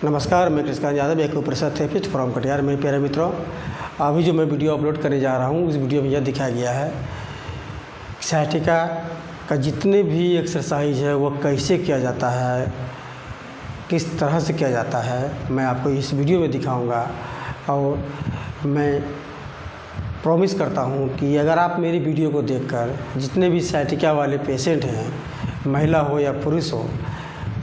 नमस्कार, मैं कृष्ण यादव, एक प्रसाद थेरेपिस्ट फ्रॉम कटिहार। मेरे प्यारे मित्रों, अभी जो मैं वीडियो अपलोड करने जा रहा हूँ उस वीडियो में यह दिखाया गया है साइटिका का जितने भी एक्सरसाइज है वो कैसे किया जाता है, किस तरह से किया जाता है, मैं आपको इस वीडियो में दिखाऊंगा। और मैं प्रॉमिस करता हूँ कि अगर आप मेरी वीडियो को देखकर जितने भी साइटिका वाले पेशेंट हैं, महिला हो या पुरुष हो,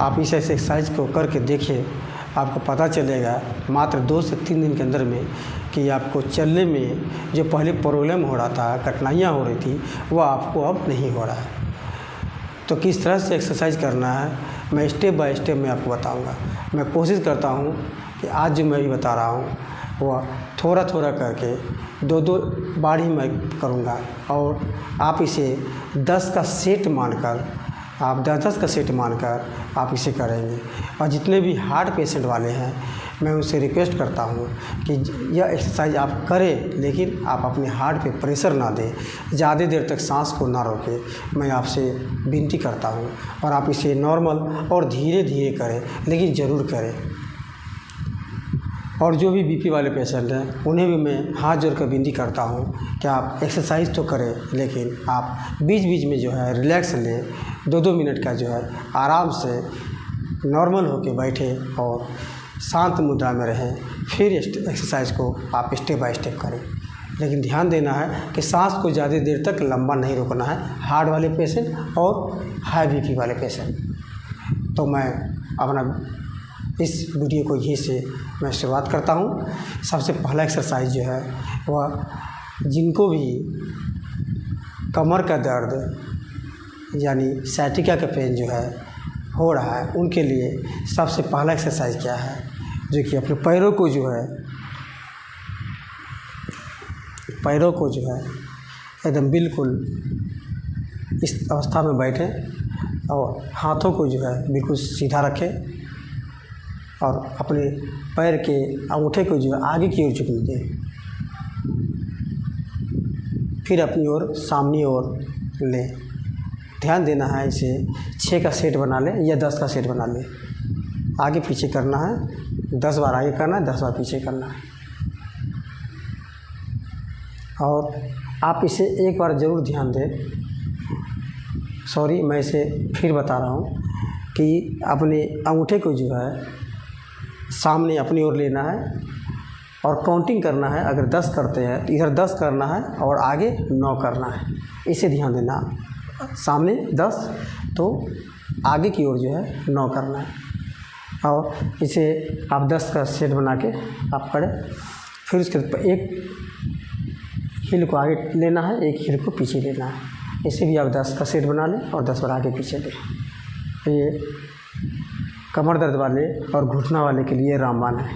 आप इस एक्सरसाइज को करके देखिए। आपको पता चलेगा मात्र 2 से 3 दिन के अंदर में कि आपको चलने में जो पहले प्रॉब्लम हो रहा था, कठिनाइयाँ हो रही थी, वह आपको अब नहीं हो रहा है। तो किस तरह से एक्सरसाइज करना है मैं स्टेप बाय स्टेप मैं आपको बताऊंगा। मैं कोशिश करता हूं कि आज जो मैं भी बता रहा हूं वह थोड़ा थोड़ा करके 2-2 बार ही मैं करूंगा। और आप इसे 10 का सेट मानकर, आप 10-10 का सेट मानकर आप इसे करेंगे। और जितने भी हार्ट पेशेंट वाले हैं, मैं उनसे रिक्वेस्ट करता हूं कि यह एक्सरसाइज आप करें, लेकिन आप अपने हार्ट पे प्रेशर ना दें, ज़्यादा देर तक सांस को ना रोकें। मैं आपसे विनती करता हूं। और आप इसे नॉर्मल और धीरे धीरे करें, लेकिन ज़रूर करें। और जो भी बीपी वाले पेशेंट हैं उन्हें भी मैं हाथ जोड़ कर विनती करता हूं कि आप एक्सरसाइज तो करें, लेकिन आप बीच बीच में जो है रिलैक्स लें। 2-2 मिनट का जो है आराम से नॉर्मल होकर बैठें और शांत मुद्रा में रहें। फिर एक्सरसाइज को आप स्टेप बाय स्टेप करें, लेकिन ध्यान देना है कि सांस को ज़्यादा देर तक लंबा नहीं रोकना है, हार्ट वाले पेशेंट और हाई बीपी वाले पेशेंट। तो मैं अपना इस वीडियो को यहीं से मैं शुरुआत करता हूँ। सबसे पहला एक्सरसाइज जो है वह जिनको भी कमर का दर्द यानी साइटिका का पेन जो है हो रहा है, उनके लिए सबसे पहला एक्सरसाइज क्या है, जो कि अपने पैरों को जो है एकदम बिल्कुल इस अवस्था में बैठें और हाथों को जो है बिल्कुल सीधा रखें और अपने पैर के अंगूठे को जो है आगे की ओर झुकने दें। फिर अपनी ओर सामने ओर लें। ध्यान देना है, इसे 6 का सेट बना लें या 10 का सेट बना लें। आगे पीछे करना है, 10 बार आगे करना है, 10 बार पीछे करना है। और आप इसे एक बार ज़रूर ध्यान दें। मैं इसे फिर बता रहा हूँ कि अपने अंगूठे को जो है सामने अपनी ओर लेना है और काउंटिंग करना है। अगर 10 करते हैं तो इधर 10 करना है और आगे 9 करना है। इसे ध्यान देना, सामने 10 तो आगे की ओर जो है 9 करना है। और इसे आप 10 का सेट बना के आप करें। फिर उसके एक हील को आगे लेना है, एक हील को पीछे लेना है। इसे भी आप 10 का सेट बना लें और 10 बार आगे पीछे लें। ये कमर दर्द वाले और घुटना वाले के लिए रामबाण है।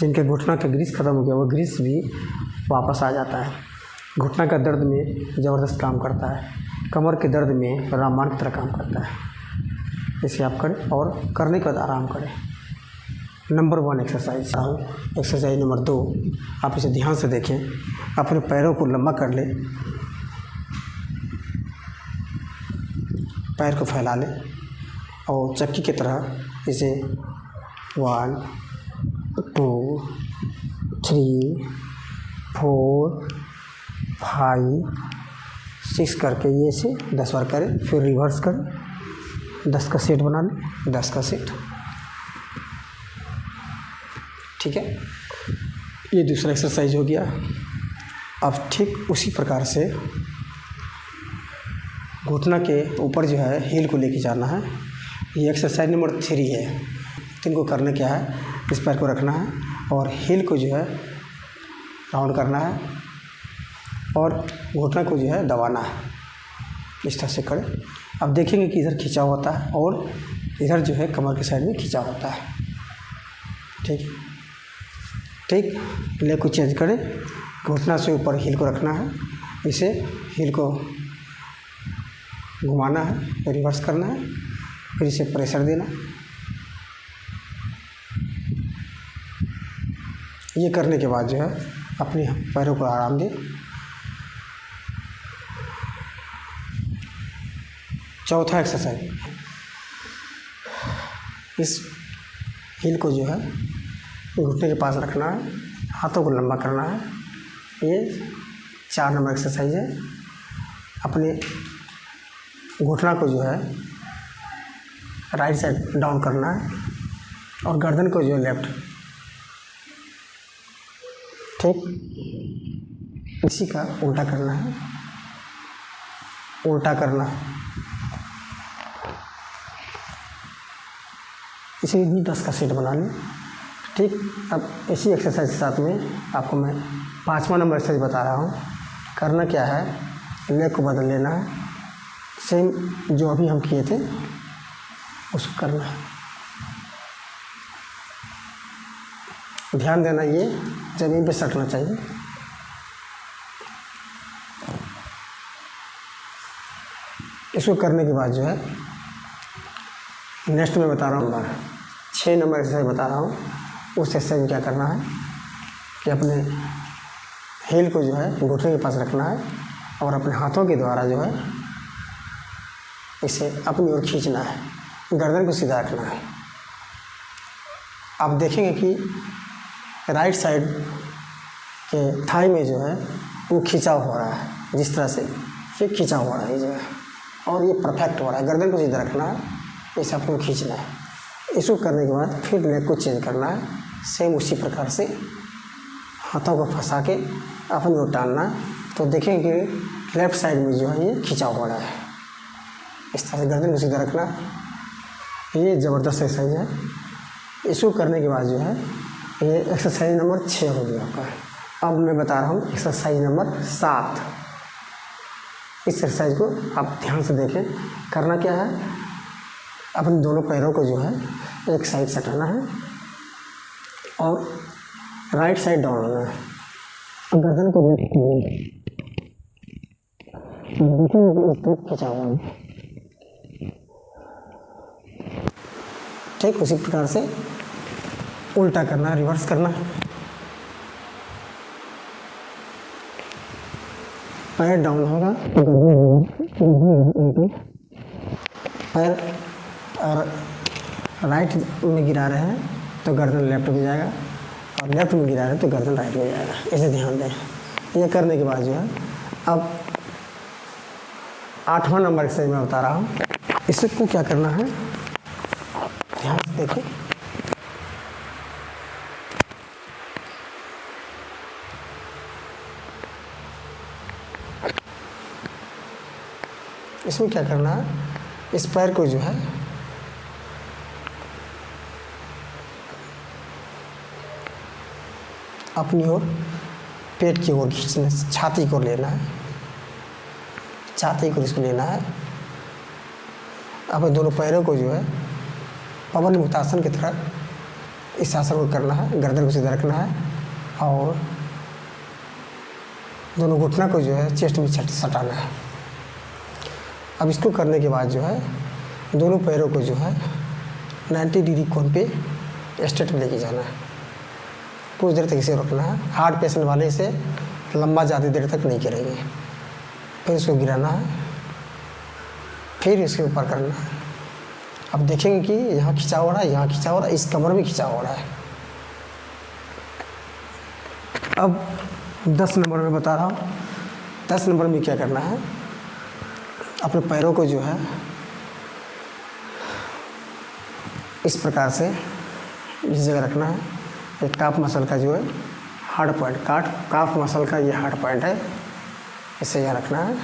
जिनके घुटना का ग्रीस ख़त्म हो गया, वो ग्रीस भी वापस आ जाता है। घुटना का दर्द में ज़बरदस्त काम करता है, कमर के दर्द में रामबाण की तरह काम करता है। इसे आप करें और करने के बाद आराम करें। नंबर 1 एक्सरसाइज नंबर 2, आप इसे ध्यान से देखें। अपने पैरों को लंबा कर लें, पैर को फैला लें और चक्की की तरह इसे 1 2 3 4 5 6 करके ये इसे 10 बार करें। फिर रिवर्स करें, 10 का सेट बना लें, 10 का सेट। ठीक है, ये दूसरा एक्सरसाइज हो गया। अब ठीक उसी प्रकार से घुटना के ऊपर जो है हील को लेके जाना है। ये एक्सरसाइज नंबर 3 है। 3 को करने क्या है, इस पैर को रखना है और हील को जो है राउंड करना है और घुटना को जो है दबाना है। इस तरह से करें। अब देखेंगे कि इधर खिंचाव होता है और इधर जो है कमर के साइड में खिंचाव होता है। ठीक, लेग को चेंज करें। घुटना से ऊपर हील को रखना है, इसे हील को घुमाना है, रिवर्स करना है, फिर इसे प्रेशर देना। ये करने के बाद जो है अपने पैरों को आराम दें। चौथा एक्सरसाइज, इस हील को जो है घुटने के पास रखना है, हाथों को लंबा करना है। ये 4 नंबर एक्सरसाइज है। अपने घुटना को जो है राइट साइड डाउन करना है और गर्दन को जो है लेफ्ट, ठीक इसी का उल्टा करना है, उल्टा करना है। इसी भी 10 का सेट बना लें, ठीक। अब इसी एक्सरसाइज के साथ में आपको मैं 5वां नंबर एक्सरसाइज बता रहा हूँ। करना क्या है, लेग को बदल लेना है, सेम जो अभी हम किए थे उसको करना है। ध्यान देना, ये ज़मीन पे सटना चाहिए। इसको करने के बाद जो है नेक्स्ट में बता रहा हूँ, 6 नंबर एक्सरसाइज बता रहा हूँ। उस एक्सरसाइज में क्या करना है कि अपने हील को जो है घुटने के पास रखना है और अपने हाथों के द्वारा जो है इसे अपनी ओर खींचना है, गर्दन को सीधा रखना है। आप देखेंगे कि राइट साइड के थाई में जो है वो खिंचाव हो रहा है, जिस तरह से ये खिंचाव हो रहा है ये जगह, और ये परफेक्ट हो रहा है। गर्दन को सीधा रखना है, इसे अपने को खींचना है। इसको करने के बाद फिर लेग को चेंज करना है, सेम उसी प्रकार से हाथों को फंसा के अपनी ओर टानना है। तो देखेंगे कि लेफ्ट साइड में जो है ये खिंचाव हो रहा है। इस तरह से गर्दन को सीधा रखना, ये ज़बरदस्त एक्सरसाइज है। इसको करने के बाद जो है ये एक्सरसाइज नंबर 6 हो गया आपका। अब मैं बता रहा हूँ एक्सरसाइज नंबर 7। इस एक्सरसाइज को आप ध्यान से देखें। करना क्या है, अपने दोनों पैरों को जो है एक साइड सटाना है और राइट साइड डाउन होना है, गर्दन को खिंचा हुआ है, ठीक उसी प्रकार से उल्टा करना है, रिवर्स करना है। पैर डाउन होगा, पैर और राइट में गिरा रहे हैं तो गर्दन लेफ्ट में जाएगा और लेफ्ट में गिरा रहे हैं तो गर्दन राइट में जाएगा। इसे ध्यान दें। ये करने के बाद जो है अब 8वां नंबर एक्सरसाइज मैं बता रहा हूँ। इसको क्या करना है, ध्यान से देखिए। इसमें क्या करना है, इस पैर को जो है अपनी ओर पेट की ओर खींचना, छाती को लेना है, छाती को इसको लेना है। अपने दोनों पैरों को जो है पवन मुक्तासन की तरह इस आसन को करना है, गर्दन को सीधा रखना है और दोनों घुटना को जो है चेस्ट में सटाना है। अब इसको करने के बाद जो है दोनों पैरों को जो है 90 डिग्री कोण पे स्ट्रेट में लेके जाना है, कुछ देर तक इसे रोकना है। हार्ट पेशेंट वाले इसे लंबा ज़्यादा देर तक नहीं करेंगे। फिर इसको गिराना है, फिर इसके ऊपर करना है। अब देखेंगे कि यहाँ खिंचाव हो रहा है, यहाँ खिंचाव हो रहा है, इस कमर में खिंचाव हो रहा है। अब 10 नंबर में बता रहा हूँ। 10 नंबर में क्या करना है, अपने पैरों को जो है इस प्रकार से इस जगह रखना है। एक काफ मसल का जो है हार्ड पॉइंट, काफ मसल का ये हार्ड पॉइंट है, इसे यहाँ रखना है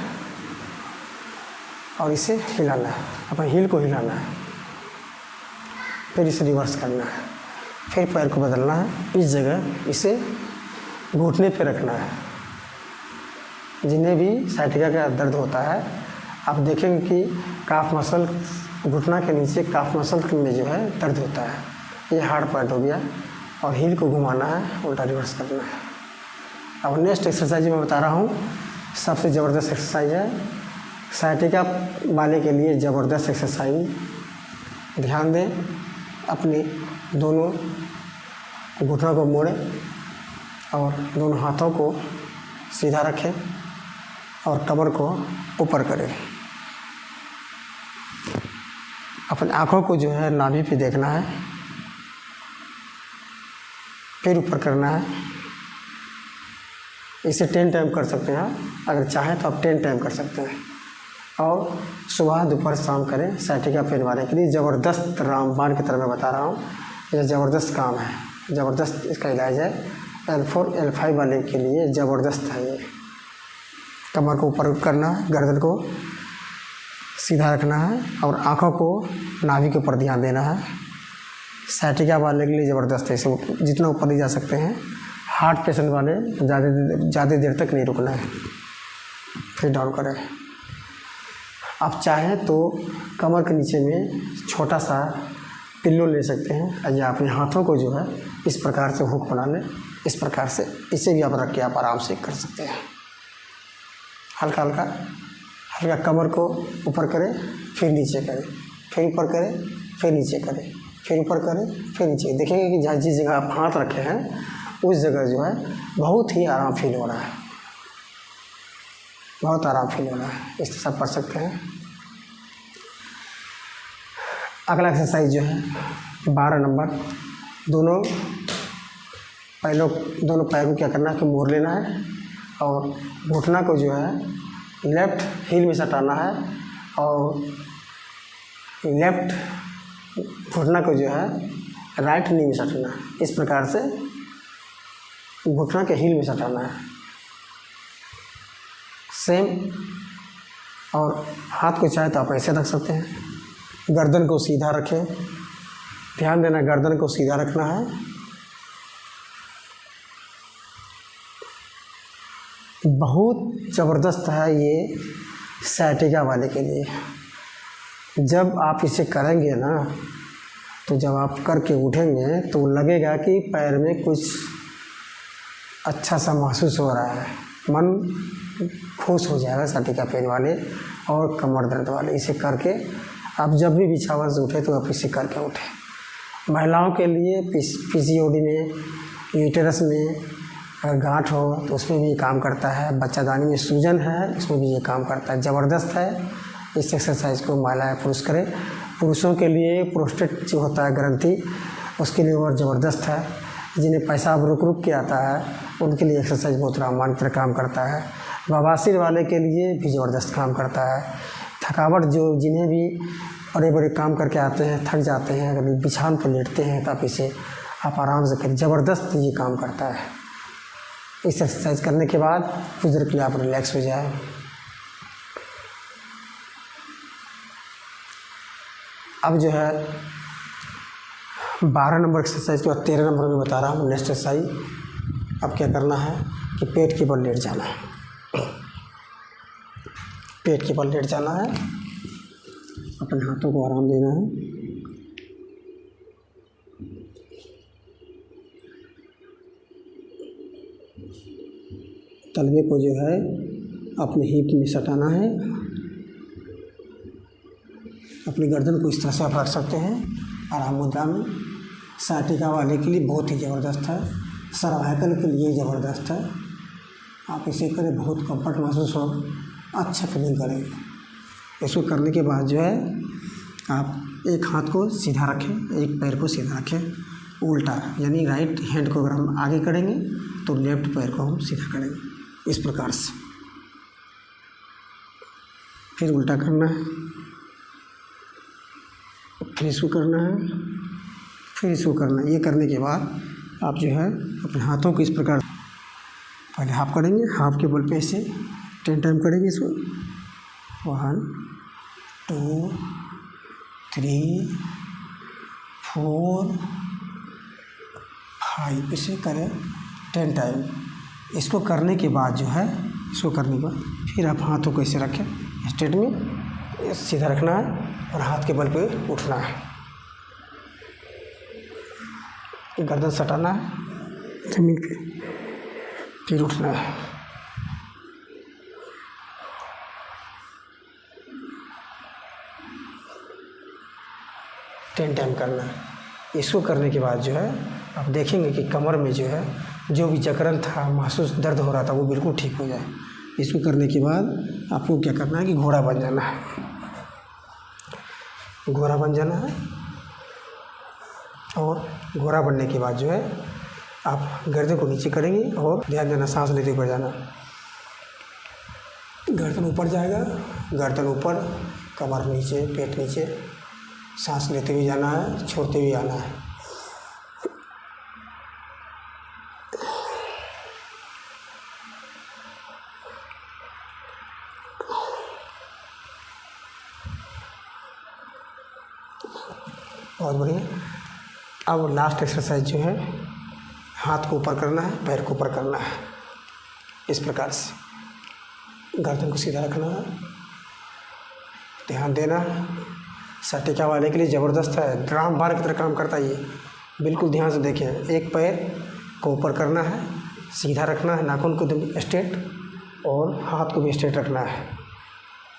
और इसे हिलाना है, अपने हील को हिलाना है। फिर इसे रिवर्स करना है, फिर पैर को बदलना है, इस जगह इसे घुटने पे रखना है। जिन्हें भी साइटिका का दर्द होता है, आप देखेंगे कि काफ मसल, घुटना के नीचे काफ मसल में जो है दर्द होता है, ये हार्ड पॉइंट हो गया। और हील को घुमाना है, उल्टा रिवर्स करना है। अब नेक्स्ट एक्सरसाइज मैं बता रहा हूँ, सबसे ज़बरदस्त एक्सरसाइज है, साइटिका वाले के लिए ज़बरदस्त एक्सरसाइज। ध्यान दें, अपने दोनों घुटनों को मोड़ें और दोनों हाथों को सीधा रखें और कमर को ऊपर करें। अपनी आँखों को जो है नाभि पे देखना है फिर ऊपर करना है। इसे 10 टाइम कर सकते हैं आप, अगर चाहें तो आप 10 टाइम कर सकते हैं। और सुबह दोपहर शाम करें साइटिका पेन वाले के लिए। ज़बरदस्त रामबाण की तरह मैं बता रहा हूँ, यह ज़बरदस्त काम है, ज़बरदस्त इसका इलाज है। L4 L5 वाले के लिए ज़बरदस्त है ये। कमर को ऊपर करना है, गर्दन को सीधा रखना है और आँखों को नाभि के ऊपर ध्यान देना है। साइटिका वाले के लिए ज़बरदस्त है, इसे जितना ऊपर ले जा सकते हैं। हार्ट पेशेंट वाले ज़्यादा देर तक नहीं रुकना है। फिर डाउन करें। आप चाहें तो कमर के नीचे में छोटा सा पिल्लो ले सकते हैं, या अपने हाथों को जो है इस प्रकार से हुक बना लें, इस प्रकार से इसे भी आप रख के आप आराम से कर सकते हैं। हल्का हल्का हल्का कमर को ऊपर करें, फिर नीचे करें, फिर ऊपर करें, फिर नीचे करें, फिर ऊपर करें, फिर नीचे। देखेंगे कि जहाँ जिस जगह आप हाथ रखे हैं उस जगह जो है बहुत ही आराम फील हो रहा है, बहुत आराम फील हो रहा है। इस तरह पढ़ सकते हैं। अगला एक्सरसाइज जो है 12 नंबर, दोनों पैरों को क्या करना है कि मोड़ लेना है और घुटना को जो है लेफ्ट हील में सटाना है और लेफ्ट घुटना को जो है राइट नी में सटाना है। इस प्रकार से घुटना के हील में सटाना है सेम। और हाथ को चाहे तो आप ऐसे रख सकते हैं। गर्दन को सीधा रखें, ध्यान देना गर्दन को सीधा रखना है। बहुत ज़बरदस्त है ये साइटिका वाले के लिए। जब आप इसे करेंगे ना, तो जब आप करके उठेंगे तो लगेगा कि पैर में कुछ अच्छा सा महसूस हो रहा है, मन खुश हो जाएगा। साइटिका पेन वाले और कमर दर्द वाले इसे करके आप जब भी बिछावन से उठे तो आप इसे करके उठें। महिलाओं के लिए पीसीओडी में, यूटेरस में अगर गांठ हो तो उसमें भी ये काम करता है। बच्चादानी में सूजन है, उसमें भी ये काम करता है। ज़बरदस्त है। इस एक्सरसाइज को महिलाएं पुरुष करें। पुरुषों के लिए प्रोस्टेट जो होता है ग्रंथि, उसके लिए और ज़बरदस्त है। जिन्हें पेशाब रुक के आता है उनके लिए एक्सरसाइज बहुत रामबाण तरह काम करता है। बवासीर वाले के लिए भी ज़बरदस्त काम करता है। थकावट जिन्हें भी बड़े बड़े काम करके आते हैं, थक जाते हैं, अगर बिछावन पर लेटते हैं तो आप इसे आप आराम से करें। ज़बरदस्त ये काम करता है। इस एक्सरसाइज करने के बाद कुछ देर के लिए आप रिलैक्स हो जाए। अब जो है 12 नंबर एक्सरसाइज के बाद 13 नंबर में बता रहा हूँ नेक्स्ट एक्सरसाइज। अब क्या करना है कि पेट के बल लेट जाना है। पेट के बल लेट जाना है, अपने हाथों को आराम देना है। तलवे को जो है अपने हिप में सटाना है। अपनी गर्दन को इस तरह से आप रख सकते हैं आराम मुद्रा में। साइटिका वाले के लिए बहुत ही ज़बरदस्त है, सर्वाइकल के लिए ज़बरदस्त है। आप इसे करें, बहुत कंफर्ट महसूस हो, अच्छा फीलिंग करेंगे। इसको करने के बाद जो है आप एक हाथ को सीधा रखें, एक पैर को सीधा रखें उल्टा, यानी राइट हैंड को अगर हम आगे करेंगे तो लेफ्ट पैर को हम सीधा करेंगे इस प्रकार से। फिर उल्टा करना है, फिर इसको करना है, फिर इसको करना है। ये करने के बाद आप जो है अपने हाथों को इस प्रकार पहले हाफ करेंगे, हाफ के बल पे इसे 10 टाइम करेंगे इसको। 1 2 3 4 5 इसे करें 10 टाइम। इसको करने के बाद जो है, इसको करने के बाद फिर आप हाथों को ऐसे रखें, स्ट्रेट में सीधा रखना है और हाथ के बल पे उठना है। गर्दन सटाना है जमीन पे, फिर उठना है। टेन टाइम करना है। इसको करने के बाद जो है आप देखेंगे कि कमर में जो है जो भी जकड़न था, महसूस दर्द हो रहा था, वो बिल्कुल ठीक हो जाए। इसको करने के बाद आपको क्या करना है कि घोड़ा बन जाना है। घोड़ा बन जाना है और घोड़ा बनने के बाद जो है आप गर्दन को नीचे करेंगे और ध्यान देना सांस लेते हुए जाना। गर्दन ऊपर जाएगा, गर्दन ऊपर, कमर नीचे, पेट नीचे, सांस लेते हुए जाना है, छोड़ते हुए आना है। बहुत बढ़िया। अब लास्ट एक्सरसाइज जो है, हाथ को ऊपर करना है, पैर को ऊपर करना है। इस प्रकार से गर्दन को सीधा रखना है, ध्यान देना है। सटिका वाले के लिए ज़बरदस्त है, ड्राम बार की तरह काम करता है ये। बिल्कुल ध्यान से देखें। एक पैर को ऊपर करना है, सीधा रखना है, नाखून को एकदम स्ट्रेट और हाथ को भी स्ट्रेट रखना है।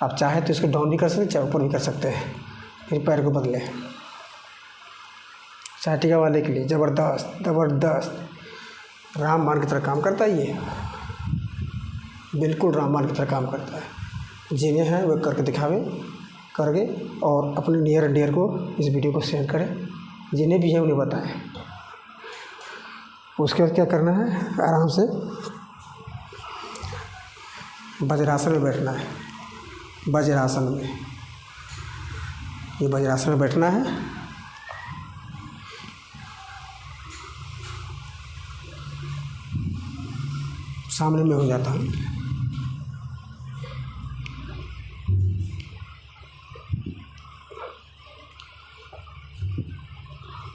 आप चाहे तो इसको डाउन भी कर सकते हैं, चाहे ऊपर भी कर सकते हैं। फिर पैर को बदलें। सटिका वाले के लिए ज़बरदस्त ज़बरदस्त रामबाण की तरह काम करता है ये, बिल्कुल रामबाण की तरह काम करता है। जिन्हें हैं वो करके दिखावे करके, और अपने नियर एंड डियर को इस वीडियो को शेयर करें। जिन्हें भी है उन्हें बताएं। उसके बाद क्या करना है, आराम से वज्रासन में बैठना है। वज्रासन में, ये वज्रासन में बैठना है। सामने में हो जाता हूँ।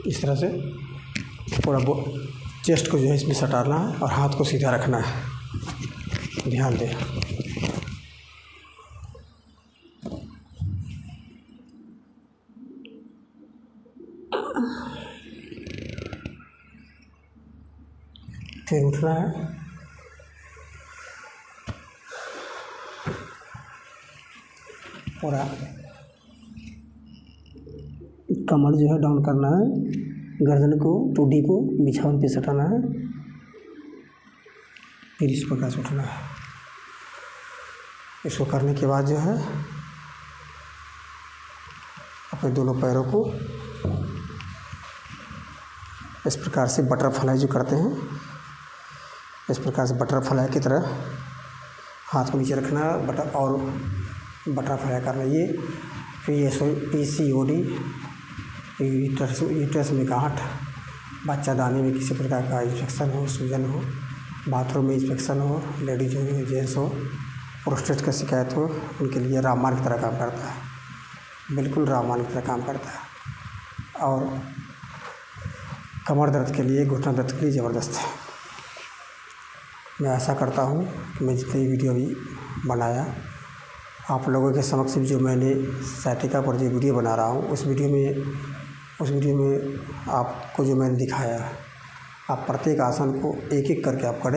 इस तरह से पूरा चेस्ट को जो है इसमें सटाना है और हाथ को सीधा रखना है। ध्यान दें। फिर उठना है। पूरा कमर जो है डाउन करना है, गर्दन को, टूडी को बिछावन पे सटाना है। फिर इस प्रकार से उठना है। इसको करने के बाद जो है अपने दोनों पैरों को इस प्रकार से बटरफ्लाई जो करते हैं, इस प्रकार से बटरफ्लाई की तरह हाथ को नीचे रखना और बटरफ्लाई करना। ये PCOD, यूट्रस में गांठ, बच्चादानी में किसी प्रकार का इन्फेक्शन हो, सूजन हो, बाथरूम में इन्फेक्शन हो, लेडीज हो, जेंट्स हो, प्रोस्टेट का शिकायत हो, उनके लिए रामबाण की तरह काम करता है। बिल्कुल रामबाण की तरह काम करता है। और कमर दर्द के लिए, घुटना दर्द के लिए ज़बरदस्त है। मैं आशा करता हूँ कि मैं जितनी वीडियो भी बनाया आप लोगों के समक्ष, जो मैंने सटिका पर जो वीडियो बना रहा हूँ, उस वीडियो में आपको जो मैंने दिखाया, आप प्रत्येक आसन को एक एक करके आप करें।